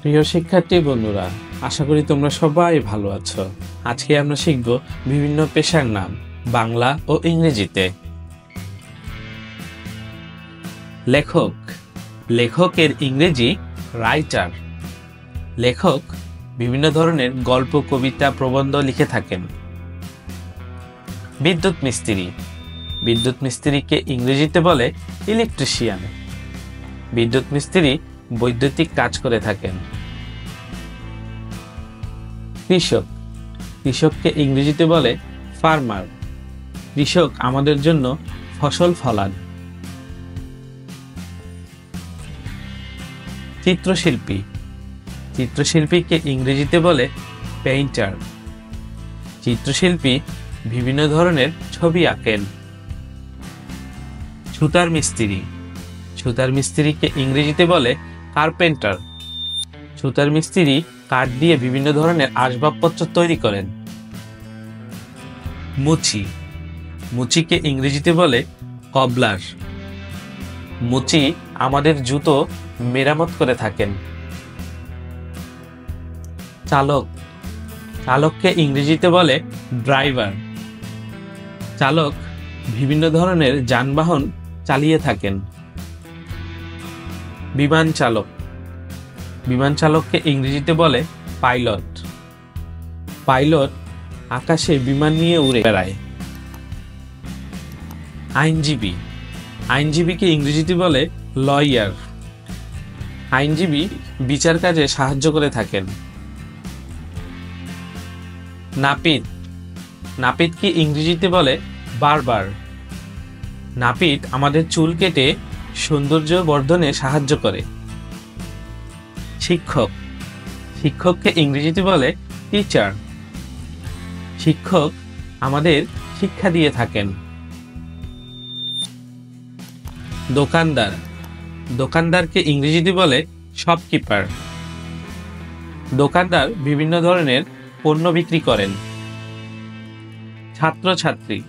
প্রিয় শিক্ষার্থী বন্ধুরা, আশা করি তোমরা সবাই ভালো আছো। আজকে আমরা শিখব বিভিন্ন পেশার নাম বাংলা ও ইংরেজিতে। লেখক, লেখকের ইংরেজি রাইটার। লেখক বিভিন্ন ধরনের গল্প, কবিতা, প্রবন্ধ লিখে থাকেন। বিদ্যুৎ মিস্ত্রি, বিদ্যুৎ মিস্ত্রিকে ইংরেজিতে বলে ইলেকট্রিশিয়ান। বিদ্যুৎ মিস্ত্রি বৈদ্যুতিক কাজ করে থাকেন। কৃষক, কৃষককে ইংরেজিতে বলে ফার্মার। কৃষক আমাদের জন্য ফসল ফলান। চিত্রশিল্পী, চিত্রশিল্পীকে ইংরেজিতে বলে পেইন্টার। চিত্রশিল্পী বিভিন্ন ধরনের ছবি আঁকেন। সুতার মিস্ত্রি, সুতার মিস্ত্রিকে ইংরেজিতে বলে কার্পেন্টার। সুতার মিস্ত্রি কাঠ দিয়ে বিভিন্ন ধরনের আসবাবপত্র তৈরি করেন। মুচি, মুচিকে ইংরেজিতে বলে কবলার। মুচি আমাদের জুতো মেরামত করে থাকেন। চালক, চালককে ইংরেজিতে বলে ড্রাইভার। চালক বিভিন্ন ধরনের যানবাহন চালিয়ে থাকেন। বিমান চালক, বিমান চালককে ইংরেজিতে বলে পাইলট। পাইলট আকাশে বিমান নিয়ে উড়ে বেড়ায়। আইনজীবী, আইনজীবীকে ইংরেজিতে বলে লয়ার। আইনজীবী বিচার কাজে সাহায্য করে থাকেন। নাপিত, নাপিতকে ইংরেজিতে বলে বারবার। নাপিত আমাদের চুল কেটে সৌন্দর্য বর্ধনে সাহায্য করে। শিক্ষক, শিক্ষককে ইংরেজিতে বলে টিচার। শিক্ষক আমাদের শিক্ষা দিয়ে থাকেন। দোকানদার, দোকানদারকে ইংরেজিতে বলে শপকিপার। দোকানদার বিভিন্ন ধরনের পণ্য বিক্রি করেন। ছাত্রছাত্রী,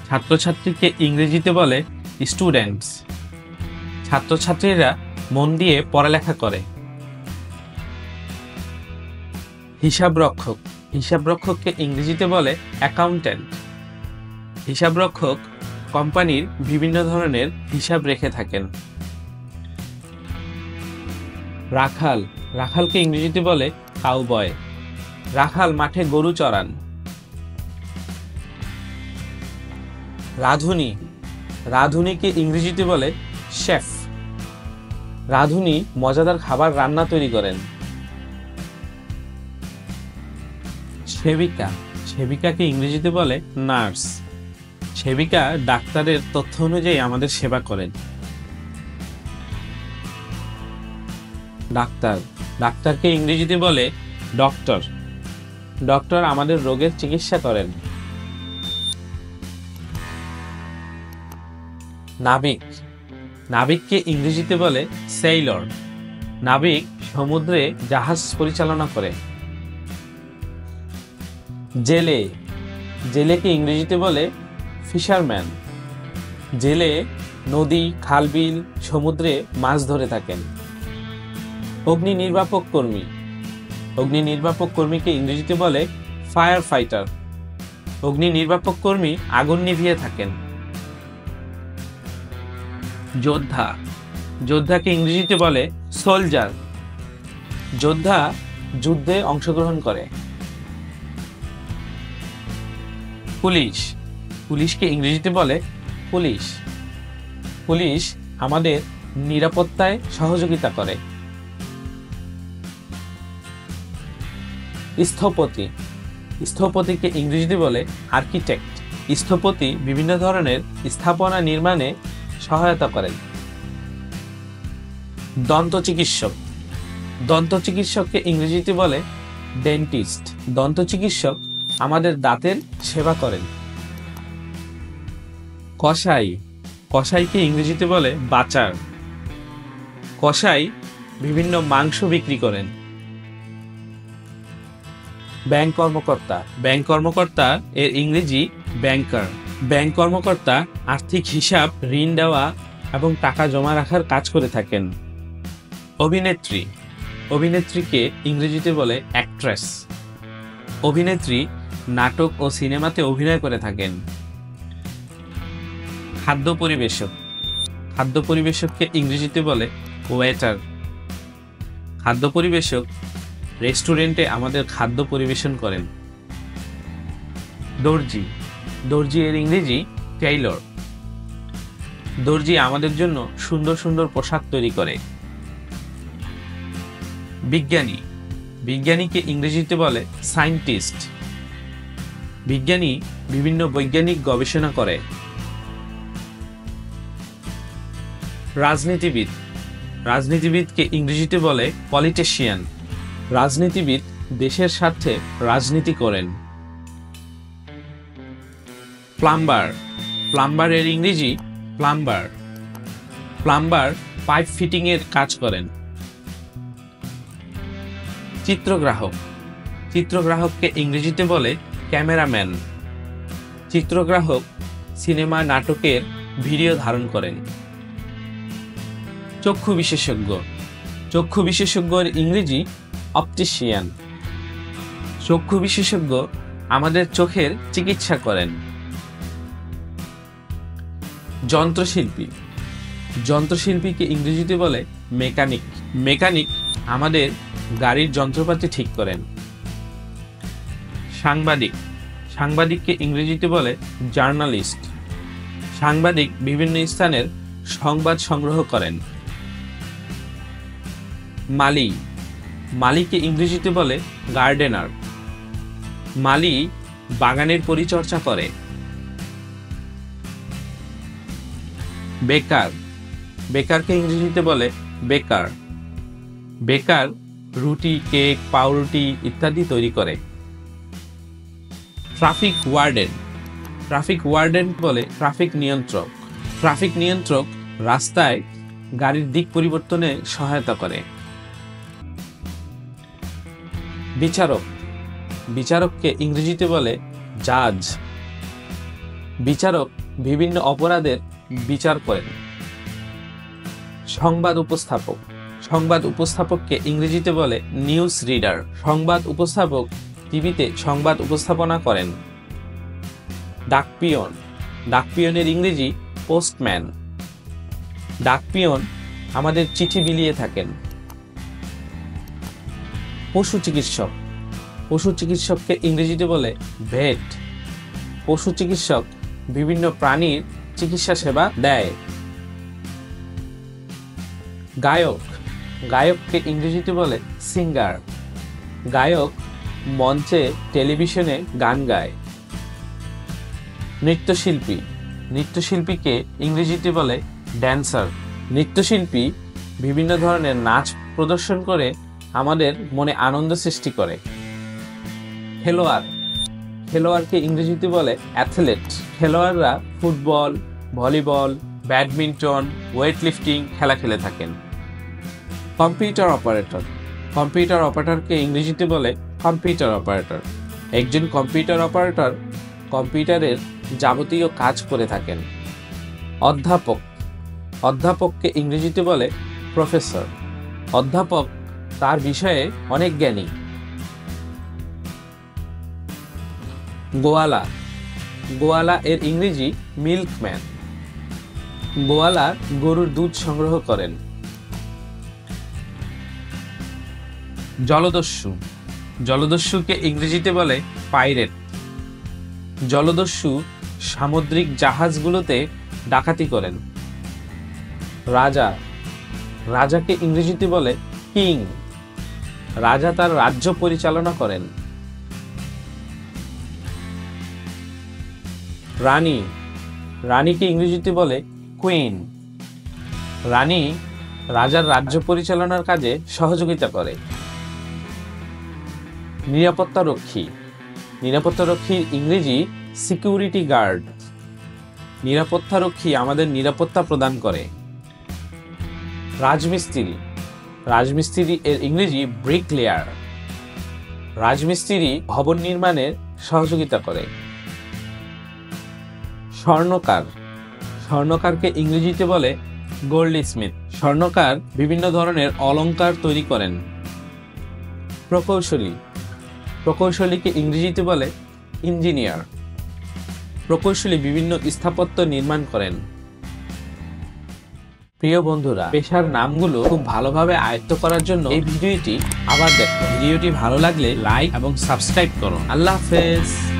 ছাত্রছাত্রীকে ইংরেজিতে বলে স্টুডেন্টস। ছাত্রছাত্রীরা মন দিয়ে পড়ালেখা করে। হিসাবরক্ষক, হিসাবরক্ষককে ইংরেজিতে বলে অ্যাকাউন্ট্যান্ট। হিসাবরক্ষক কোম্পানির বিভিন্ন ধরনের হিসাব রেখে থাকেন। রাখাল, রাখালকে ইংরেজিতে বলে কাউবয়। রাখাল মাঠে গরু চড়ান। রাঁধুনি, রাঁধুনিকে ইংরেজিতে বলে শেফ। রাঁধুনি মজাদার খাবার রান্না তৈরি করেন। সেবিকা, সেবিকাকে ইংরেজিতে বলে নার্স। সেবিকা ডাক্তারের তথ্য অনুযায়ী আমাদের সেবা করেন। ডাক্তার, ডাক্তারকে ইংরেজিতে বলে ডক্টর। ডক্টর আমাদের রোগের চিকিৎসা করেন। নাবিক, নাবিককে ইংরেজিতে বলে সেইলর। নাবিক সমুদ্রে জাহাজ পরিচালনা করে। জেলে, জেলেকে ইংরেজিতে বলে ফিশারম্যান। জেলে নদী, খাল, বিল, সমুদ্রে মাছ ধরে থাকেন। অগ্নি নির্বাপক কর্মী, অগ্নি নির্বাপক কর্মীকে ইংরেজিতে বলে ফায়ার ফাইটার। অগ্নি নির্বাপক কর্মী আগুন নিভিয়ে থাকেন। যোদ্ধা, যোদ্ধাকে ইংরেজিতে বলে সোলজার। যোদ্ধা যুদ্ধে অংশগ্রহণ করে। পুলিশ, পুলিশকে ইংরেজিতে বলে পুলিশ। পুলিশ আমাদের নিরাপত্তায় সহযোগিতা করে। স্থপতি, স্থপতিকে ইংরেজিতে বলে আর্কিটেক্ট। স্থপতি বিভিন্ন ধরনের স্থাপনা নির্মাণে সহায়তা করেন। দন্ত চিকিৎসক, দন্ত চিকিৎসককে ইংরেজিতে বলে ডেন্টিস্ট। দন্ত চিকিৎসক আমাদের দাঁতের সেবা করেন। কসাই, কসাইকে ইংরেজিতে বলে বাচার। কসাই বিভিন্ন মাংস বিক্রি করেন। ব্যাংক কর্মকর্তা, ব্যাংক কর্মকর্তা এর ইংরেজি ব্যাংকার। ব্যাংক কর্মকর্তা আর্থিক হিসাব, ঋণ দেওয়া এবং টাকা জমা রাখার কাজ করে থাকেন। অভিনেত্রী, অভিনেত্রীকে ইংরেজিতে বলে অ্যাক্ট্রেস। অভিনেত্রী নাটক ও সিনেমাতে অভিনয় করে থাকেন। খাদ্য পরিবেশক, খাদ্য পরিবেশককে ইংরেজিতে বলে ওয়েটার। খাদ্য পরিবেশক রেস্টুরেন্টে আমাদের খাদ্য পরিবেশন করেন। দর্জি, দর্জি এর ইংরেজি টেইলর। দর্জি আমাদের জন্য সুন্দর সুন্দর পোশাক তৈরি করে। বিজ্ঞানী, বিজ্ঞানীকে ইংরেজিতে বলে সায়েন্টিস্ট। বিজ্ঞানী বিভিন্ন বৈজ্ঞানিক গবেষণা করে। রাজনীতিবিদ, রাজনীতিবিদকে ইংরেজিতে বলে পলিটিশিয়ান। রাজনীতিবিদ দেশের স্বার্থে রাজনীতি করেন। প্লাম্বার, প্লাম্বার এর ইংরেজি প্লাম্বার। প্লাম্বার পাইপ ফিটিং এর কাজ করেন। চিত্রগ্রাহক, চিত্রগ্রাহককে ইংরেজিতে বলে ক্যামেরাম্যান। চিত্রগ্রাহক সিনেমা নাটকের ভিডিও ধারণ করেন। চক্ষু বিশেষজ্ঞ, চক্ষু বিশেষজ্ঞের ইংরেজি অপটিশিয়ান। চক্ষু বিশেষজ্ঞ আমাদের চোখের চিকিৎসা করেন। যন্ত্রশিল্পী, যন্ত্রশিল্পীকে ইংরেজিতে বলে মেকানিক। মেকানিক আমাদের গাড়ির যন্ত্রপাতি ঠিক করেন। সাংবাদিক, সাংবাদিককে ইংরেজিতে বলে জার্নালিস্ট। সাংবাদিক বিভিন্ন স্থানের সংবাদ সংগ্রহ করেন। মালি, মালিকে ইংরেজিতে বলে গার্ডেনার। মালি বাগানের পরিচর্যা করে। বেকার, বেকারকে ইংরেজিতে বলে বেকার। বেকার রুটি, কেক, পাউরুটি ইত্যাদি তৈরি করে। ট্রাফিক ওয়ার্ডেন, ট্রাফিক ওয়ার্ডেন বলে ট্রাফিক নিয়ন্ত্রক। ট্রাফিক নিয়ন্ত্রক রাস্তায় গাড়ির দিক পরিবর্তনে সহায়তা করে। বিচারক, বিচারককে ইংরেজিতে বলে জাজ। বিচারক বিভিন্ন অপরাধের বিচার করেন। সংবাদ উপস্থাপক, সংবাদ উপস্থাপককে ইংরেজিতে বলে নিউজ রিডার। সংবাদ উপস্থাপক টিভিতে সংবাদ উপস্থাপনা করেন। ডাকপিয়ন, ডাকপিয়নের ইংরেজি পোস্টম্যান। ডাকপিয়ন আমাদের চিঠি বিলিয়ে থাকেন। পশু চিকিৎসক, পশু চিকিৎসককে ইংরেজিতে বলে ভেট। পশু চিকিৎসক বিভিন্ন প্রাণীর চিকিৎসা সেবা দেয়। গায়ক, গায়ককে ইংরেজিতে বলে সিঙ্গার। গায়ক মঞ্চে টেলিভিশনে গান গায়। নৃত্যশিল্পী, নৃত্যশিল্পীকে ইংরেজিতে বলে ড্যান্সার। নৃত্যশিল্পী বিভিন্ন ধরনের নাচ প্রদর্শন করে আমাদের মনে আনন্দ সৃষ্টি করে। খেলোয়াড়, খেলোয়াড়কে ইংরেজিতে বলে অ্যাথলেট। খেলোয়াড়রা ফুটবল, ভলিবল, ব্যাডমিন্টন, ওয়েটলিফটিং খেলা খেলে থাকেন। কম্পিউটার অপারেটর, কম্পিউটার অপারেটরকে ইংরেজিতে বলে কম্পিউটার অপারেটর। একজন কম্পিউটার অপারেটর কম্পিউটারের যাবতীয় কাজ করে থাকেন। অধ্যাপক, অধ্যাপককে ইংরেজিতে বলে প্রফেসর। অধ্যাপক তার বিষয়ে অনেক জ্ঞানী। গোয়ালা, গোয়ালা এর ইংরেজি মিল্কম্যান। গোয়ালা গরুর দুধ সংগ্রহ করেন। জলদস্যু, জলদস্যুকে ইংরেজিতে বলে পাইরেট। জলদস্যু সামুদ্রিক জাহাজগুলোতে ডাকাতি করেন। রাজা, রাজাকে ইংরেজিতে বলে কিং। রাজা তার রাজ্য পরিচালনা করেন। রানী, রানীকে ইংরেজিতে বলে কুইন। রানী রাজার রাজ্য পরিচালনার কাজে সহযোগিতা করে। নিরাপত্তা রক্ষী, নিরাপত্তা রক্ষীর ইংরেজি সিকিউরিটি গার্ড। নিরাপত্তা রক্ষী আমাদের নিরাপত্তা প্রদান করে। রাজমিস্ত্রি, রাজমিস্ত্রি এর ইংরেজি ব্রিকলেয়ার। রাজমিস্ত্রি ভবন নির্মাণের সহযোগিতা করে। স্বর্ণকার, স্বর্ণকারকে ইংরেজিতে বলে গোল্ডস্মিথ। স্বর্ণকার বিভিন্ন ধরনের অলংকার তৈরি করেন। প্রকৌশলী, প্রকৌশলীকে ইংরেজিতে বলে ইঞ্জিনিয়ার। প্রকৌশলী বিভিন্ন স্থাপত্য নির্মাণ করেন। প্রিয় বন্ধুরা, পেশার নামগুলো খুব ভালোভাবে আয়ত্ত করার জন্য এই ভিডিওটি আবার দেখো। ভিডিওটি ভালো লাগলে লাইক এবং সাবস্ক্রাইব করুন। আল্লাহ হাফেজ।